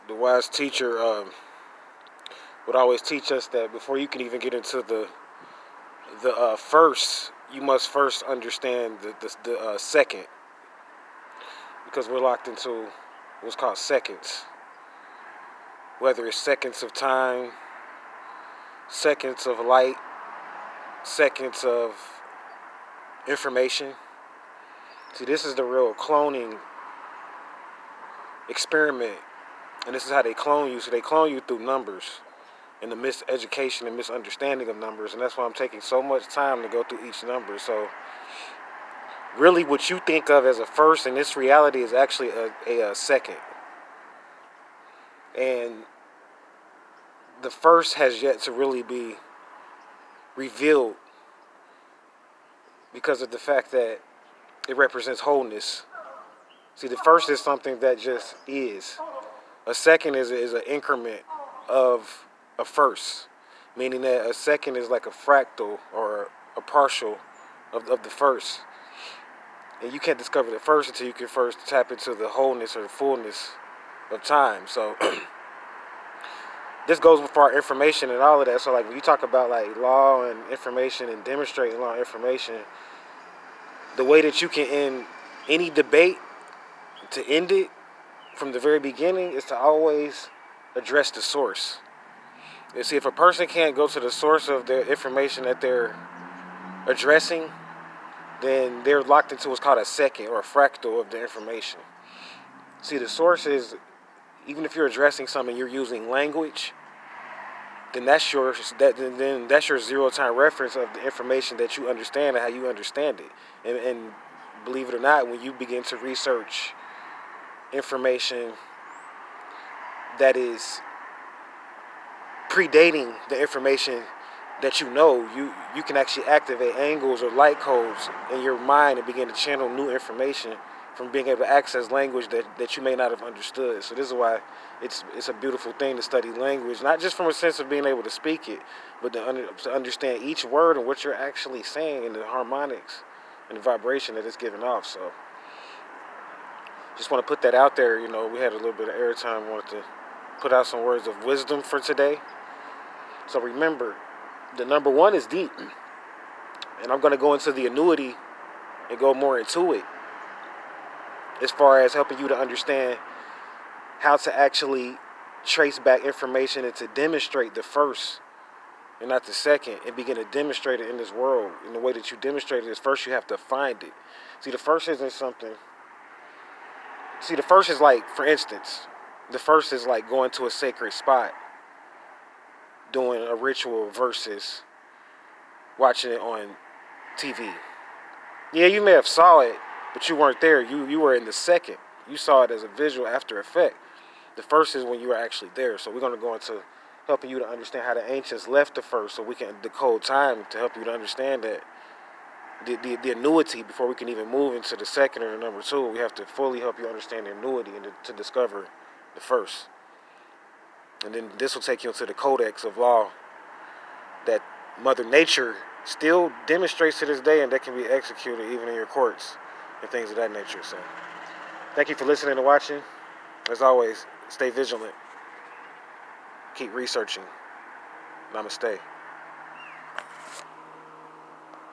the wise teacher would always teach us that before you can even get into the first, you must first understand the second, because we're locked into what's called seconds. Whether it's seconds of time, seconds of light, seconds of information. See, this is the real cloning experiment, and this is how they clone you. So they clone you through numbers and the miseducation and misunderstanding of numbers, and that's why I'm taking so much time to go through each number. So really what you think of as a first in this reality is actually a second. And the first has yet to really be revealed because of the fact that it represents wholeness. See, the first is something that just is. A second is an increment of a first, meaning that a second is like a fractal or a partial of the first. And you can't discover the first until you can first tap into the wholeness or the fullness of time. So this goes with our information and all of that. So like when you talk about like law and information and demonstrating law and information, the way that you can end any debate to end it from the very beginning is to always address the source. You see, if a person can't go to the source of the information that they're addressing, then they're locked into what's called a second or a fractal of the information. See, the source is, even if you're addressing something, you're using language, then that's your zero time reference of the information that you understand and how you understand it. And believe it or not, when you begin to research information that is predating the information that you know, you can actually activate angles or light codes in your mind and begin to channel new information from being able to access language that you may not have understood. So this is why it's a beautiful thing to study language, not just from a sense of being able to speak it, but to understand each word and what you're actually saying and the harmonics and the vibration that it's giving off. So just want to put that out there. You know, we had a little bit of airtime. Wanted to put out some words of wisdom for today. So remember, the number one is deep. And I'm going to go into the annuity and go more into it as far as helping you to understand how to actually trace back information and to demonstrate the first and not the second, and begin to demonstrate it in this world. And the way that you demonstrate it is first you have to find it. See, the first isn't something. See, the first is like, for instance, the first is like going to a sacred spot, doing a ritual versus watching it on TV. Yeah, you may have saw it, but you weren't there. You were in the second. You saw it as a visual after effect. The first is when you were actually there. So we're going to go into helping you to understand how the ancients left the first, so we can decode time to help you to understand that the annuity before we can even move into the second or the number two. We have to fully help you understand the annuity and to discover the first. And then this will take you into the codex of law that Mother Nature still demonstrates to this day, and that can be executed even in your courts and things of that nature. So thank you for listening and watching. As always, stay vigilant. Keep researching. Namaste.